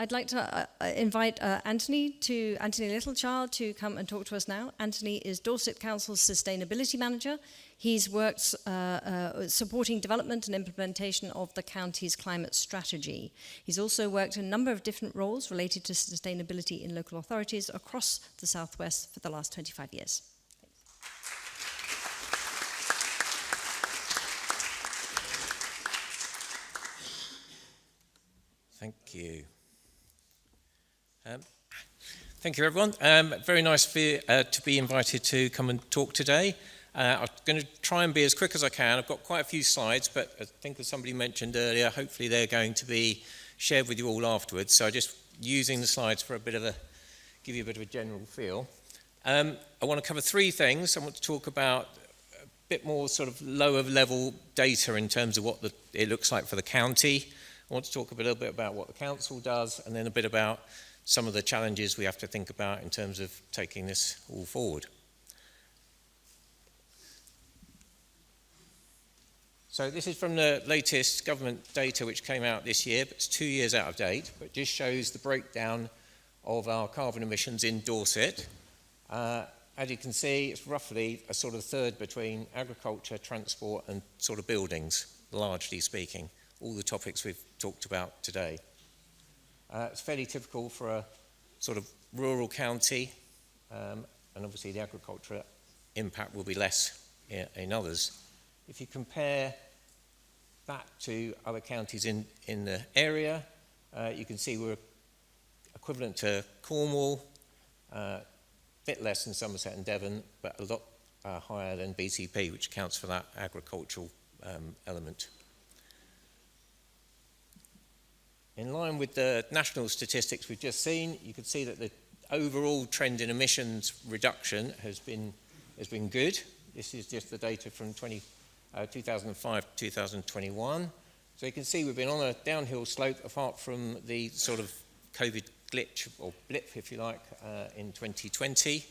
I'd like to invite Anthony Littlechild to come and talk to us now. Anthony is Dorset Council's Sustainability Manager. He's worked supporting development and implementation of the county's climate strategy. He's also worked in a number of different roles related to sustainability in local authorities across the South West for the last 25 years. Thank you. Thank you, everyone. Very nice to be invited to come and talk today. I'm going to try and be as quick as I can. I've got quite a few slides, but I think as somebody mentioned earlier, hopefully they're going to be shared with you all afterwards. So just using the slides for give you a bit of a general feel. I want to cover three things. I want to talk about a bit more sort of lower level data in terms of what it looks like for the county. I want to talk a little bit about what the council does, and then a bit about some of the challenges we have to think about in terms of taking this all forward. So this is from the latest government data which came out this year, but it's 2 years out of date, but just shows the breakdown of our carbon emissions in Dorset. As you can see, it's roughly a sort of third between agriculture, transport and sort of buildings, largely speaking. All the topics we've talked about today. It's fairly typical for a sort of rural county, and obviously the agriculture impact will be less in others. If you compare that to other counties in the area, you can see we're equivalent to Cornwall, a bit less than Somerset and Devon, but a lot higher than BCP, which accounts for that agricultural element. In line with the national statistics we've just seen, you can see that the overall trend in emissions reduction has been good. This is just the data from 2005 to 2021. So you can see we've been on a downhill slope apart from the sort of COVID glitch or blip, if you like, in 2020.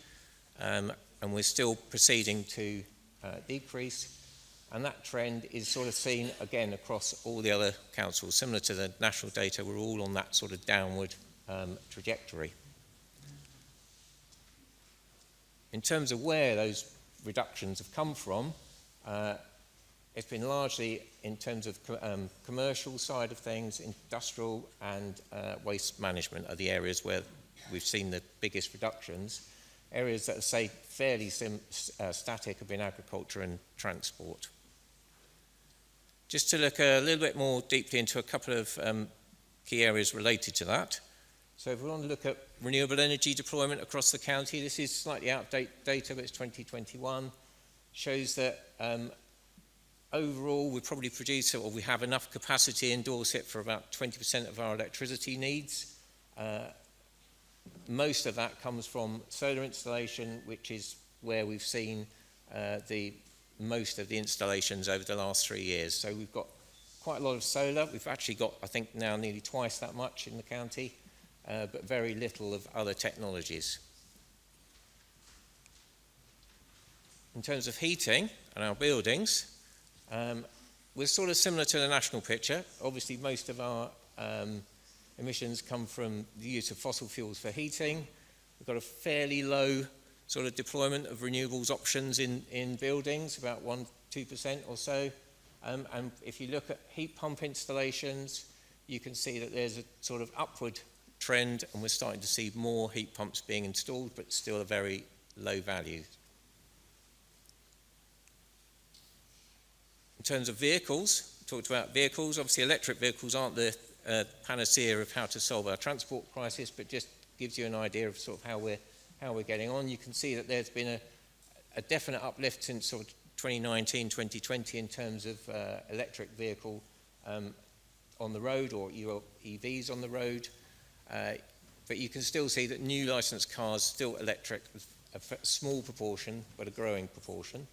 And we're still proceeding to decrease. And that trend is sort of seen again across all the other councils. Similar to the national data, we're all on that sort of downward trajectory. In terms of where those reductions have come from, it's been largely in terms of commercial side of things, industrial and waste management are the areas where we've seen the biggest reductions. Areas that are, say, fairly static have been agriculture and transport. Just to look a little bit more deeply into a couple of key areas related to that. So if we want to look at renewable energy deployment across the county, this is slightly out-of-date data, but it's 2021. Shows that overall we probably produce, or we have enough capacity in Dorset for about 20% of our electricity needs. Most of that comes from solar installation, which is where we've seen most of the installations over the last 3 years. So we've got quite a lot of solar. We've actually got, I think, now nearly twice that much in the county, but very little of other technologies. In terms of heating and our buildings, we're sort of similar to the national picture. Obviously, most of our emissions come from the use of fossil fuels for heating. We've got a fairly low sort of deployment of renewables options in buildings, about 1-2% or so. And if you look at heat pump installations, you can see that there's a sort of upward trend, and we're starting to see more heat pumps being installed, but still a very low value. In terms of vehicles, we talked about vehicles. Obviously, electric vehicles aren't the panacea of how to solve our transport crisis, but just gives you an idea of sort of how we're getting on. You can see that there's been a definite uplift since sort of 2019, 2020 in terms of electric vehicle on the road, or EVs on the road. But you can still see that new licensed cars still electric, a small proportion, but a growing proportion.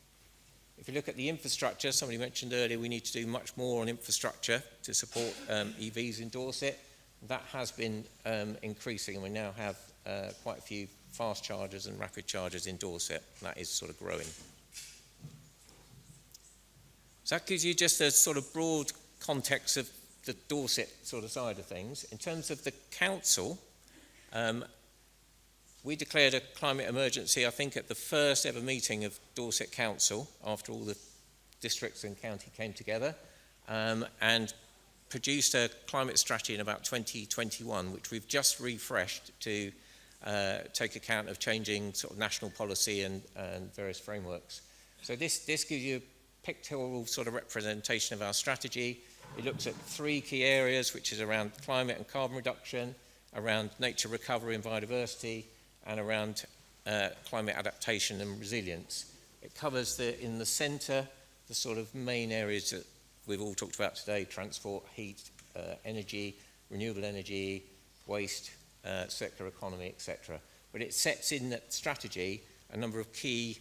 If you look at the infrastructure, somebody mentioned earlier we need to do much more on infrastructure to support EVs in Dorset. That has been increasing, and we now have quite a few fast chargers and rapid chargers in Dorset. And that is sort of growing. So that gives you just a sort of broad context of the Dorset sort of side of things. In terms of the council, we declared a climate emergency, I think, at the first ever meeting of Dorset Council, after all the districts and county came together, and produced a climate strategy in about 2021, which we've just refreshed to take account of changing sort of national policy and various frameworks. So this gives you a pictorial sort of representation of our strategy. It looks at 3 key areas, which is around climate and carbon reduction, around nature recovery and biodiversity, and around climate adaptation and resilience. It covers in the centre the sort of main areas that we've all talked about today: transport, heat, energy, renewable energy, waste, circular economy, etc. But it sets in that strategy a number of key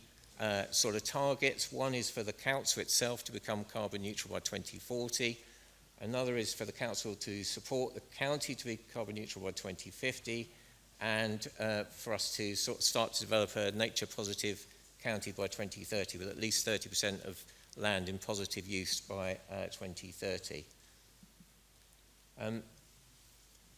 sort of targets. One is for the council itself to become carbon neutral by 2040. Another is for the council to support the county to be carbon neutral by 2050, and for us to sort of start to develop a nature positive county by 2030 with at least 30% of land in positive use by 2030.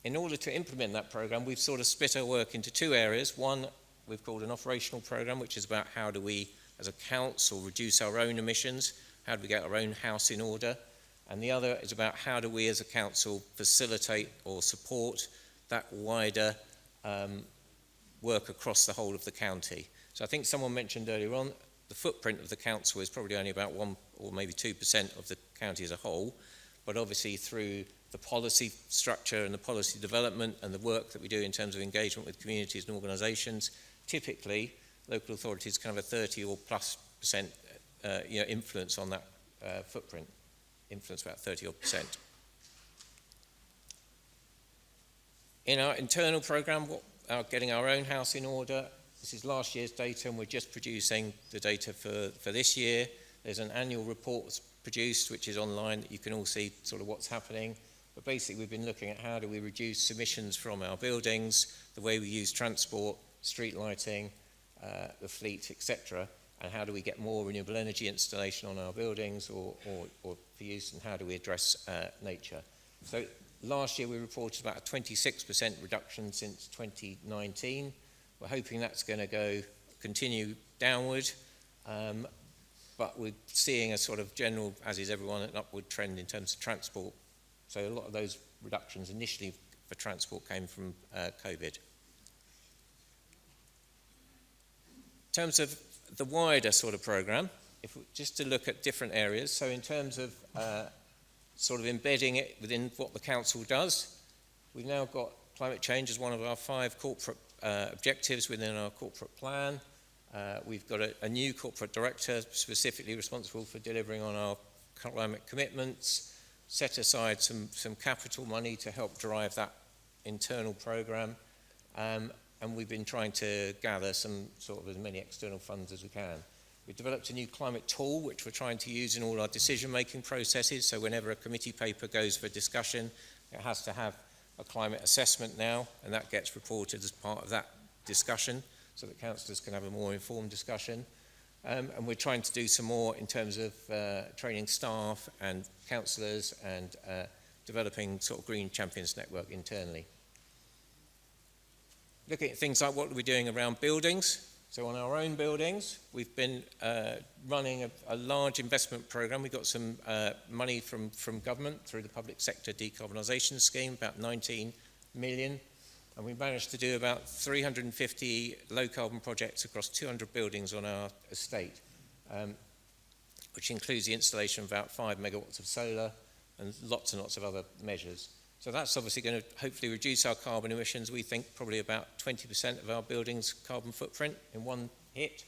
In order to implement that programme, we've sort of split our work into 2 areas. One we've called an operational programme, which is about how do we as a council reduce our own emissions, how do we get our own house in order, and the other is about how do we as a council facilitate or support that wider work across the whole of the county. So I think someone mentioned earlier on, the footprint of the council is probably only about 1 or maybe 2% of the county as a whole, but obviously through the policy structure and the policy development and the work that we do in terms of engagement with communities and organisations, typically local authorities can have a 30 or plus % influence on that footprint, influence about 30 odd %. In our internal programme, getting our own house in order, this is last year's data and we're just producing the data for this year. There's an annual report that's produced which is online that you can all see sort of what's happening. But basically we've been looking at how do we reduce emissions from our buildings, the way we use transport, street lighting, the fleet, etc. And how do we get more renewable energy installation on our buildings or for use, and how do we address nature. So last year we reported about a 26% reduction since 2019. We're hoping that's going to continue downward, but we're seeing a sort of general, as is everyone, an upward trend in terms of transport. So a lot of those reductions initially for transport came from COVID. In terms of the wider sort of programme, just to look at different areas, so in terms of sort of embedding it within what the council does, we've now got climate change as one of our 5 corporate objectives within our corporate plan. We've got a new corporate director specifically responsible for delivering on our climate commitments, set aside some capital money to help drive that internal programme, and we've been trying to gather some sort of as many external funds as we can. We've developed a new climate tool which we're trying to use in all our decision-making processes, so whenever a committee paper goes for discussion, it has to have a climate assessment now, and that gets reported as part of that discussion so that councillors can have a more informed discussion. And we're trying to do some more in terms of training staff and councillors and developing sort of Green Champions Network internally. Looking at things like what we're doing around buildings. So on our own buildings, we've been running a large investment programme. We got some money from government through the public sector decarbonisation scheme, about 19 million. And we managed to do about 350 low carbon projects across 200 buildings on our estate, which includes the installation of about 5 megawatts of solar and lots of other measures. So that's obviously going to hopefully reduce our carbon emissions. We think probably about 20% of our building's carbon footprint in one hit,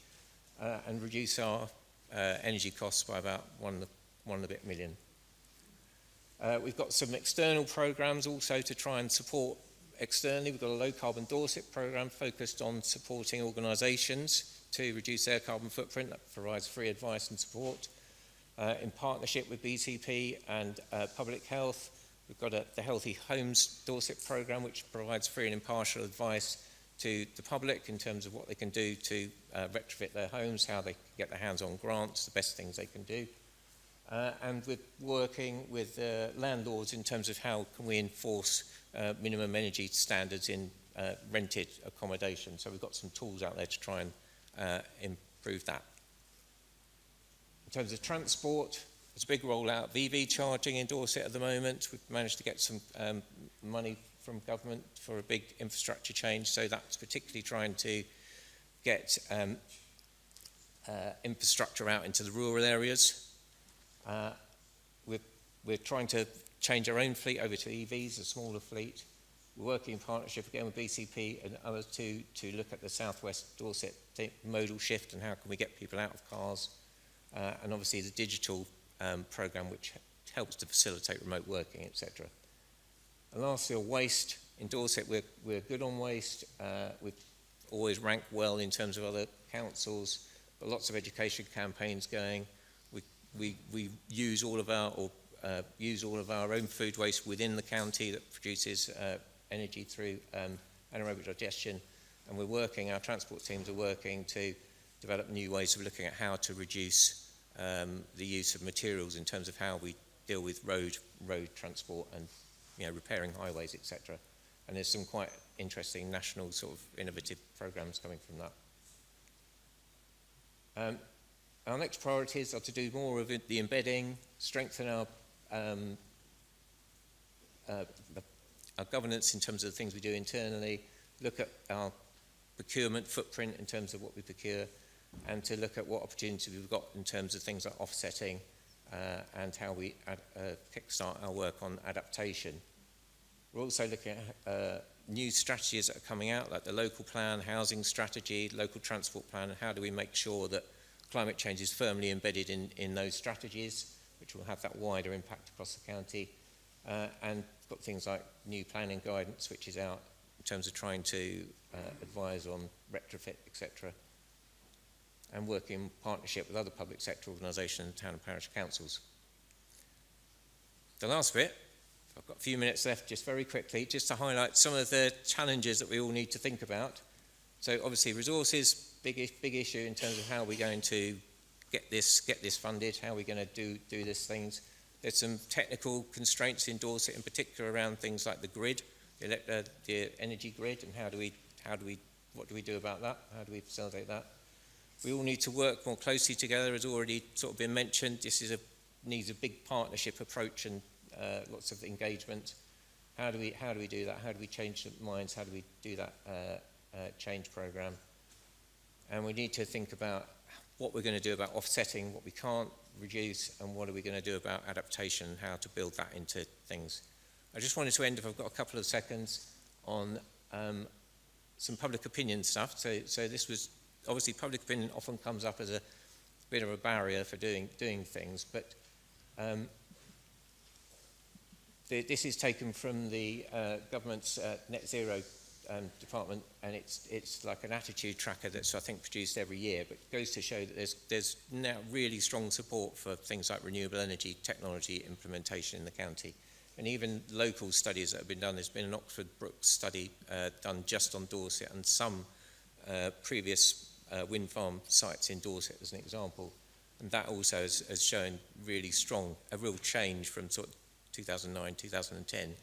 and reduce our energy costs by about one and a bit million. We've got some external programs also to try and support externally. We've got a low carbon Dorset program focused on supporting organisations to reduce their carbon footprint. That provides free advice and support. In partnership with BTP and Public Health, we've got the Healthy Homes Dorset programme, which provides free and impartial advice to the public in terms of what they can do to retrofit their homes, how they can get their hands on grants, the best things they can do. and we're working with landlords in terms of how can we enforce minimum energy standards in rented accommodation. So we've got some tools out there to try and improve that. In terms of transport, there's a big rollout of EV charging in Dorset at the moment. We've managed to get some money from government for a big infrastructure change, so that's particularly trying to get infrastructure out into the rural areas. We're trying to change our own fleet over to EVs, a smaller fleet. We're working in partnership again with BCP and others to look at the Southwest Dorset modal shift and how can we get people out of cars. And obviously the digital programme which helps to facilitate remote working, etc. And lastly, on waste. In Dorset, we're good on waste. We've always ranked well in terms of other councils, but lots of education campaigns going. We use all of our own food waste within the county that produces energy through anaerobic digestion, and our transport teams are working to develop new ways of looking at how to reduce the use of materials in terms of how we deal with road transport and repairing highways, etc. And there's some quite interesting national sort of innovative programs coming from that. Our next priorities are to do more of the embedding, strengthen our governance in terms of the things we do internally, look at our procurement footprint in terms of what we procure, and to look at what opportunities we've got in terms of things like offsetting and how we kickstart our work on adaptation. We're also looking at new strategies that are coming out, like the local plan, housing strategy, local transport plan, and how do we make sure that climate change is firmly embedded in those strategies, which will have that wider impact across the county. And got things like new planning guidance, which is out in terms of trying to advise on retrofit, etc. And work in partnership with other public sector organisations, town and parish councils. The last bit, I've got a few minutes left, just very quickly, just to highlight some of the challenges that we all need to think about. So obviously resources, big issue in terms of how we're going to get this funded, how we're going to do these things. There's some technical constraints in Dorset, in particular around things like the grid, the energy grid, and what do we do about that? How do we facilitate that? We all need to work more closely together, as already sort of been mentioned. This needs a big partnership approach and lots of engagement. How do we do that? How do we change the minds? How do we do that change program? And we need to think about what we're going to do about offsetting, what we can't reduce, and what are we going to do about adaptation, and how to build that into things. I just wanted to end, if I've got a couple of seconds, on some public opinion stuff. So this was, obviously public opinion often comes up as a bit of a barrier for doing things, but this is taken from the government's net zero department, and it's like an attitude tracker that's I think produced every year, but it goes to show that there's now really strong support for things like renewable energy technology implementation in the county, and even local studies that have been done. There's been an Oxford Brookes study done just on Dorset and some previous wind farm sites in Dorset as an example, and that also has shown really strong, a real change from sort of 2009, 2010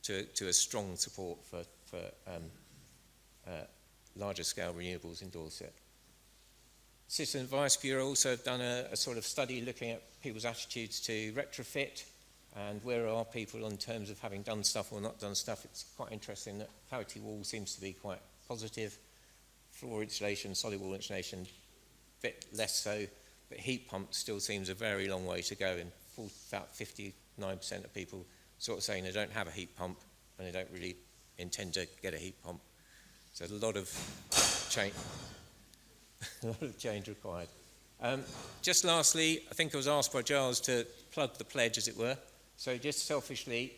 to a strong support for larger scale renewables in Dorset. Citizen Advice Bureau also have done a sort of study looking at people's attitudes to retrofit and where are people in terms of having done stuff or not done stuff. It's quite interesting that cavity wall seems to be quite positive, floor insulation, solid wall insulation, a bit less so, but heat pump still seems a very long way to go, and about 59% of people sort of saying they don't have a heat pump and they don't really intend to get a heat pump. So a lot of change required. Just lastly, I think I was asked by Giles to plug the pledge, as it were. So just selfishly,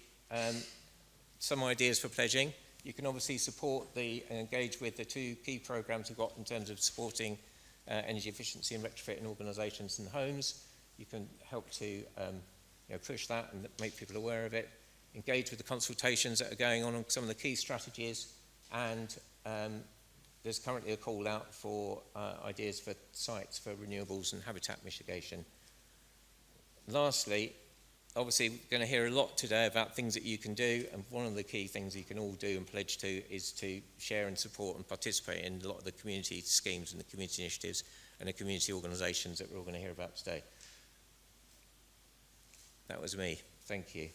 some ideas for pledging. You can obviously support and engage with the two key programs we've got in terms of supporting energy efficiency and retrofit in organisations and homes. You can help to push that and make people aware of it. Engage with the consultations that are going on some of the key strategies, and there's currently a call out for ideas for sites for renewables and habitat mitigation. lastly, obviously we're going to hear a lot today about things that you can do, and one of the key things you can all do and pledge to is to share and support and participate in a lot of the community schemes and the community initiatives and the community organisations that we're all going to hear about today. That was me. Thank you.